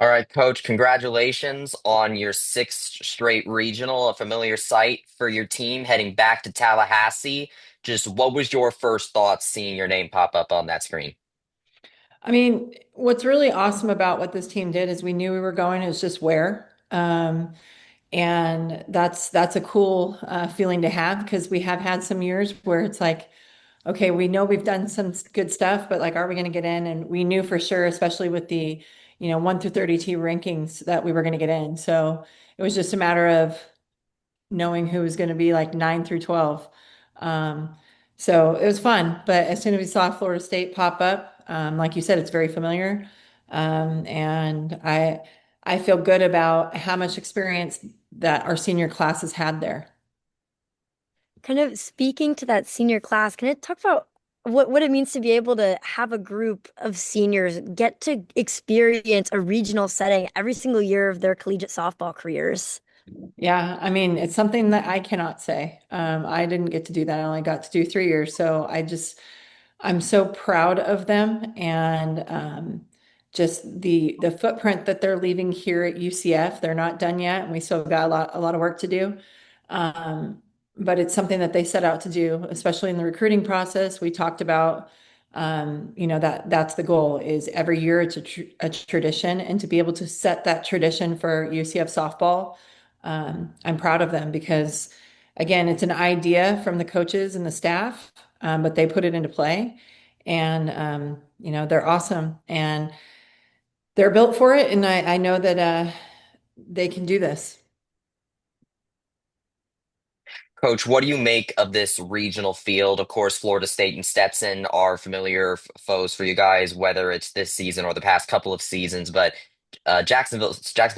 All right, Coach, congratulations on your sixth straight regional, a familiar sight for your team heading back to Tallahassee. Just what was your first thoughts seeing your name pop up on that screen? I mean, what's really awesome about what this team did is we knew we were going, it's just where. And that's a cool feeling to have because we have had some years where it's like, okay, we know we've done some good stuff, but like, are we going to get in? And we knew for sure, especially with the, 1 through 32 rankings that we were going to get in. So it was just a matter of knowing who was going to be like 9 through 12. Um, so it was fun. But as soon as we saw Florida State pop up, like you said, it's very familiar. And I feel good about how much experience that our senior class has had there. Kind of speaking to that senior class, can it talk about what it means to be able to have a group of seniors get to experience a regional setting every single year of their collegiate softball careers? Yeah, I mean, it's something that I cannot say. I didn't get to do that. I only got to do 3 years. So I'm so proud of them and just the footprint that they're leaving here at UCF. They're not done yet, and we still got a lot of work to do. Um, but it's something that they set out to do, especially in the recruiting process. We talked about, that's the goal is every year it's a tradition, and to be able to set that tradition for UCF softball, I'm proud of them because, again, it's an idea from the coaches and the staff, but they put it into play, and they're awesome and they're built for it, and I know that they can do this. Coach, what do you make of this regional field? Of course, Florida State and Stetson are familiar foes for you guys, whether it's this season or the past couple of seasons. But Jacksonville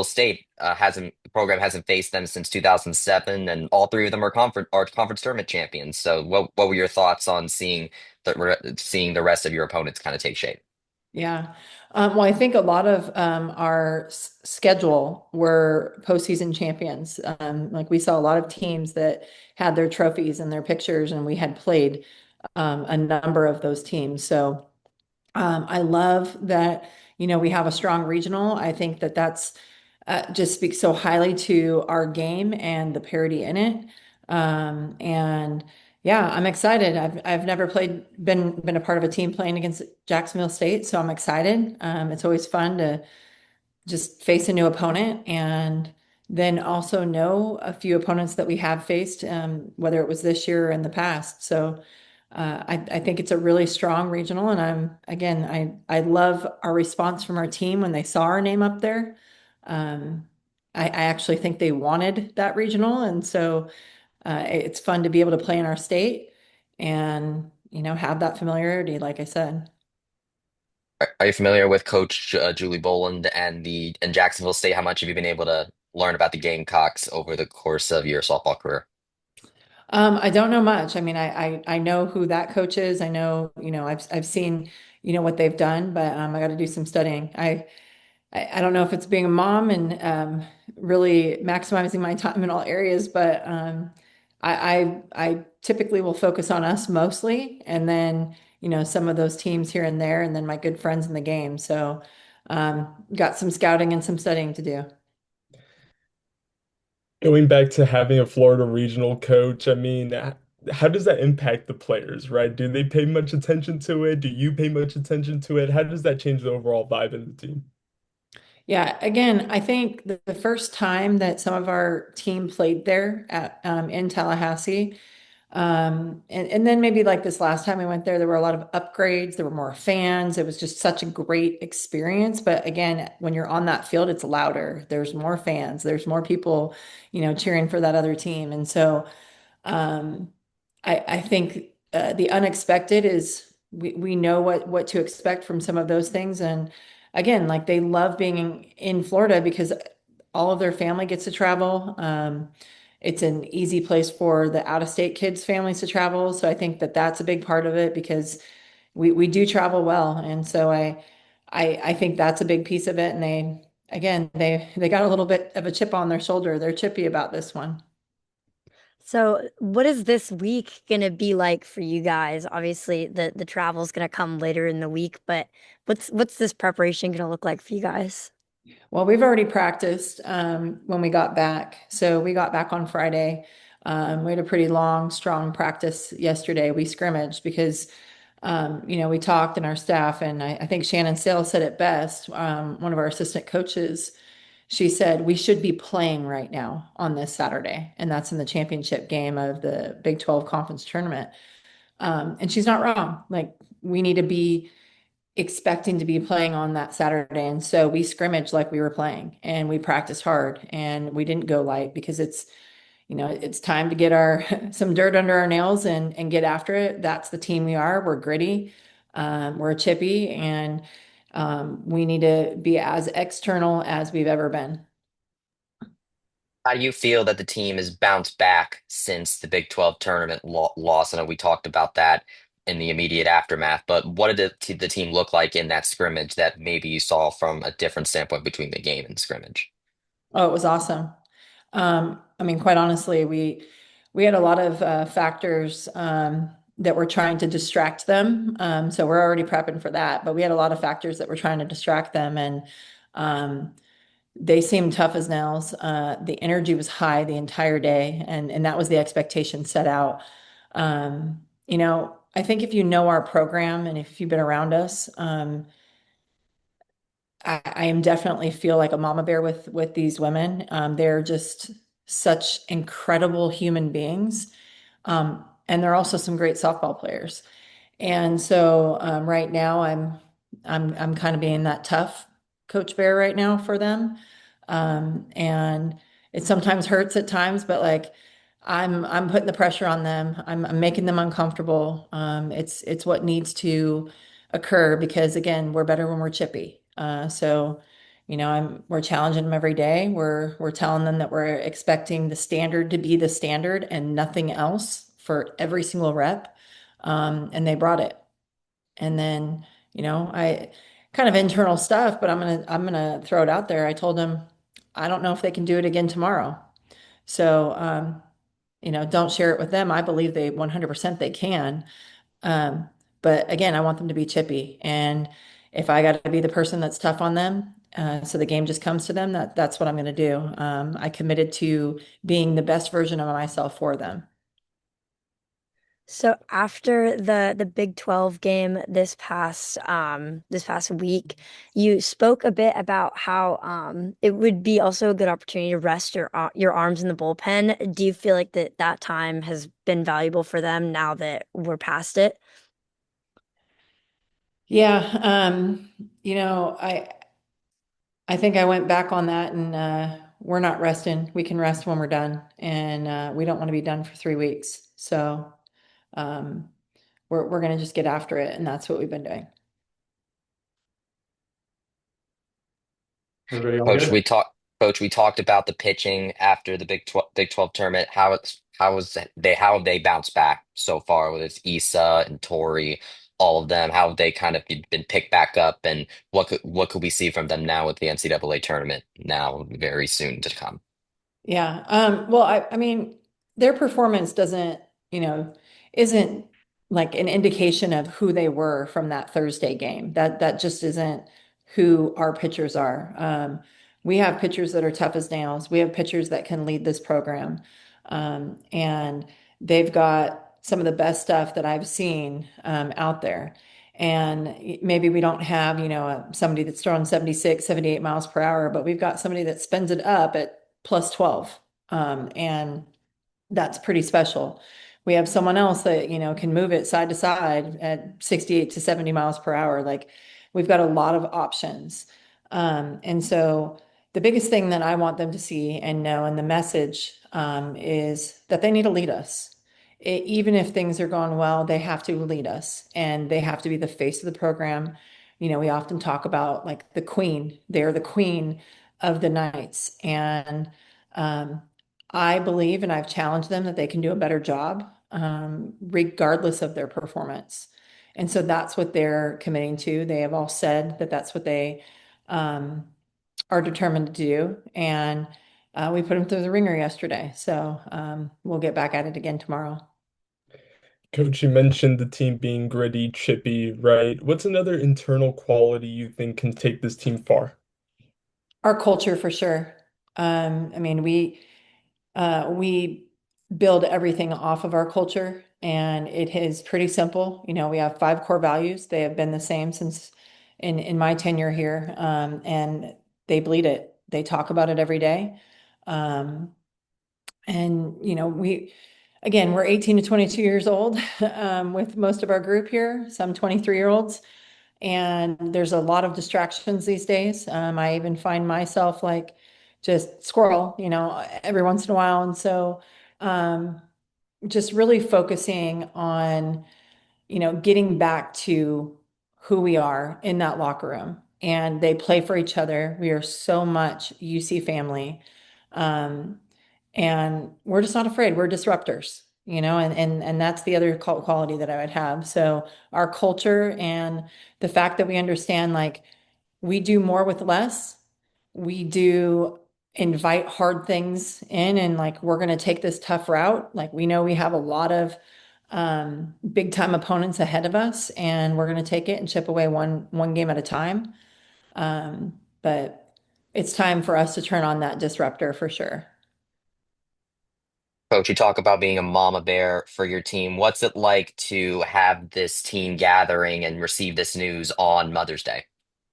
State hasn't the program hasn't faced them since 2007, and all three of them are conference tournament champions. So, what were your thoughts on seeing the rest of your opponents kind of take shape? Yeah. Well, I think a lot of our schedule were postseason champions. Like we saw a lot of teams that had their trophies and their pictures, and we had played a number of those teams. So I love that, we have a strong regional. I think that that's just speaks so highly to our game and the parity in it. And yeah, I'm excited. I've never been a part of a team playing against Jacksonville State, so I'm excited. It's always fun to just face a new opponent and then also know a few opponents that we have faced, whether it was this year or in the past. So I think it's a really strong regional, and I love our response from our team when they saw our name up there. Um, I actually think they wanted that regional, and so it's fun to be able to play in our state and have that familiarity, like I said. Are you familiar with Coach Julie Boland and Jacksonville State? How much have you been able to learn about the Gamecocks over the course of your softball career? I don't know much. I mean, I know who that coach is. I know, I've seen, what they've done, but I got to do some studying. I don't know if it's being a mom and really maximizing my time in all areas, but I typically will focus on us mostly, and then some of those teams here and there, and then my good friends in the game. So got some scouting and some studying to do. Going back to having a Florida regional coach, I mean, how does that impact the players, right? Do they pay much attention to it? Do you pay much attention to it? How does that change the overall vibe in the team? Yeah, again, I think the first time that some of our team played there at in Tallahassee. And then maybe like this last time we went there, there were a lot of upgrades, there were more fans. It was just such a great experience. But again, when you're on that field, it's louder. There's more fans, there's more people, cheering for that other team. And so um, I think the unexpected is we know what to expect from some of those things. And again, like they love being in Florida because all of their family gets to travel. It's an easy place for the out-of-state kids' families to travel. So I think that that's a big part of it because we do travel well. And so I think that's a big piece of it. And they got a little bit of a chip on their shoulder. They're chippy about this one. So, what is this week gonna be like for you guys? Obviously, the travel's gonna come later in the week, but what's this preparation gonna look like for you guys? Well, we've already practiced when we got back. So we got back on Friday. We had a pretty long, strong practice yesterday. We scrimmaged because, we talked in our staff, and I think Shannon Sales said it best. One of our assistant coaches, she said, we should be playing right now on this Saturday, and that's in the championship game of the Big 12 conference tournament. And she's not wrong. Like, we need to be expecting to be playing on that Saturday. And so we scrimmaged like we were playing and we practiced hard and we didn't go light because it's time to get our some dirt under our nails and get after it. That's the team we are. We're gritty. We're chippy and we need to be as external as we've ever been. How do you feel that the team has bounced back since the Big 12 tournament loss? I know we talked about that in the immediate aftermath, but what did the team look like in that scrimmage that maybe you saw from a different standpoint between the game and scrimmage? Oh, it was awesome. I mean, quite honestly, we had a lot of factors that were trying to distract them. So we're already prepping for that, but we had a lot of factors that were trying to distract them, and um, they seemed tough as nails. The energy was high the entire day, and that was the expectation set out. I think if you know our program and if you've been around us, I am definitely feel like a mama bear with these women. They're just such incredible human beings. And they're also some great softball players. And so right now I'm kind of being that tough coach bear right now for them. And it sometimes hurts at times, but like I'm putting the pressure on them. I'm making them uncomfortable. It's what needs to occur because again, we're better when we're chippy. We're challenging them every day. We're telling them that we're expecting the standard to be the standard and nothing else for every single rep. And they brought it. And then, I kind of internal stuff, but I'm gonna throw it out there. I told them I don't know if they can do it again tomorrow. So, don't share it with them. I believe they 100% they can. Um, but again, I want them to be chippy. And if I got to be the person that's tough on them, so the game just comes to them, that's what I'm going to do. I committed to being the best version of myself for them. So after the Big 12 game this past week, you spoke a bit about how it would be also a good opportunity to rest your arms in the bullpen. Do you feel like that time has been valuable for them now that we're past it? Yeah, I think I went back on that and we're not resting. We can rest when we're done, and we don't want to be done for 3 weeks. So um, we're going to just get after it, and that's what we've been doing. Everybody all Coach, good? we talked about the pitching after the Big 12 tournament. How have they bounced back so far with Issa and Tori, all of them? How have they kind of been picked back up, and what could we see from them now with the NCAA tournament now very soon to come? Yeah. Well, I mean, their performance isn't like an indication of who they were from that Thursday game. That just isn't who our pitchers are. We have pitchers that are tough as nails. We have pitchers that can lead this program. And they've got some of the best stuff that I've seen out there. And maybe we don't have, somebody that's throwing 76, 78 miles per hour, but we've got somebody that spins it up at plus 12. And that's pretty special. We have someone else that, can move it side to side at 68 to 70 miles per hour. Like we've got a lot of options. And so the biggest thing that I want them to see and know, and the message is that they need to lead us. Even if things are going well, they have to lead us and they have to be the face of the program. We often talk about like the queen. They're the queen of the nights. And um, I believe, and I've challenged them that they can do a better job, regardless of their performance. And so that's what they're committing to. They have all said that that's what they um, are determined to do. And we put them through the ringer yesterday. So we'll get back at it again tomorrow. Coach, you mentioned the team being gritty, chippy, right? What's another internal quality you think can take this team far? Our culture for sure. I mean, we build everything off of our culture, and it is pretty simple. You know, we have five core values. They have been the same since in my tenure here, and they bleed it. They talk about it every day. Um, and you know, again, we're 18 to 22 years old, with most of our group here, some 23-year-olds. And there's a lot of distractions these days. I even find myself like just squirrel, you know, every once in a while. And so, um, just really focusing on, you know, getting back to who we are in that locker room. And they play for each other. We are so much UC family. Um, and we're just not afraid. We're disruptors, you know, and that's the other quality that I would have. So our culture and the fact that we understand like we do more with less. We do invite hard things in, and like we're going to take this tough route. Like we know we have a lot of big time opponents ahead of us, and we're going to take it and chip away one game at a time. But it's time for us to turn on that disruptor for sure. Coach, you talk about being a mama bear for your team. What's it like to have this team gathering and receive this news on Mother's Day?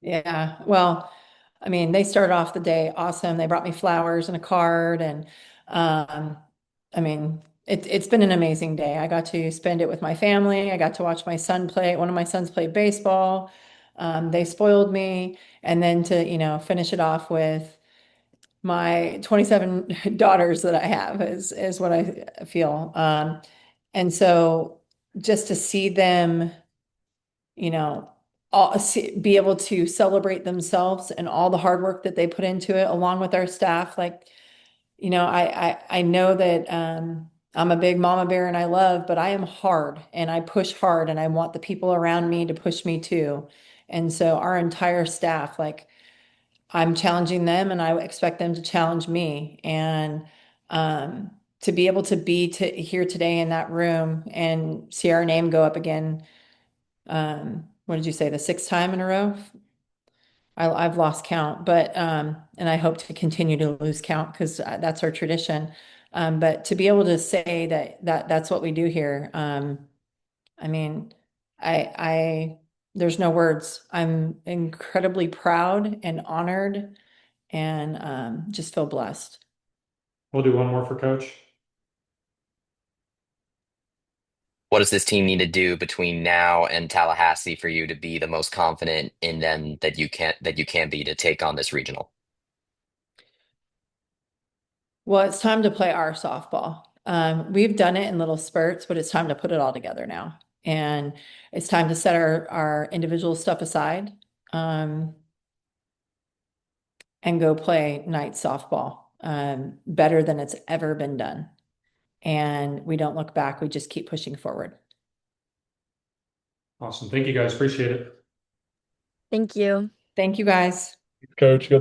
Yeah. Well, I mean, they started off the day awesome. They brought me flowers and a card, and um, I mean, it's been an amazing day. I got to spend it with my family. I got to watch my son play. One of my sons played baseball. They spoiled me, and then to, you know, finish it off with my 27 daughters that I have is what I feel. And so just to see them, you know, be able to celebrate themselves and all the hard work that they put into it, along with our staff. Like, you know, I know that I'm a big mama bear and I love, but I am hard and I push hard and I want the people around me to push me too. And so our entire staff, like I'm challenging them and I expect them to challenge me. And to be able to be here today in that room and see our name go up again, what did you say, the sixth time in a row? I've lost count, but and I hope to continue to lose count because that's our tradition. But to be able to say that's what we do here, I mean, I there's no words. I'm incredibly proud and honored, and just feel blessed. We'll do one more for Coach. What does this team need to do between now and Tallahassee for you to be the most confident in them that you can be to take on this regional? Well, it's time to play our softball. We've done it in little spurts, but it's time to put it all together now. And it's time to set our individual stuff aside, um, and go play night softball, better than it's ever been done. And we don't look back, we just keep pushing forward. Awesome. Thank you guys. Appreciate it. Thank you. Thank you guys. Coach, good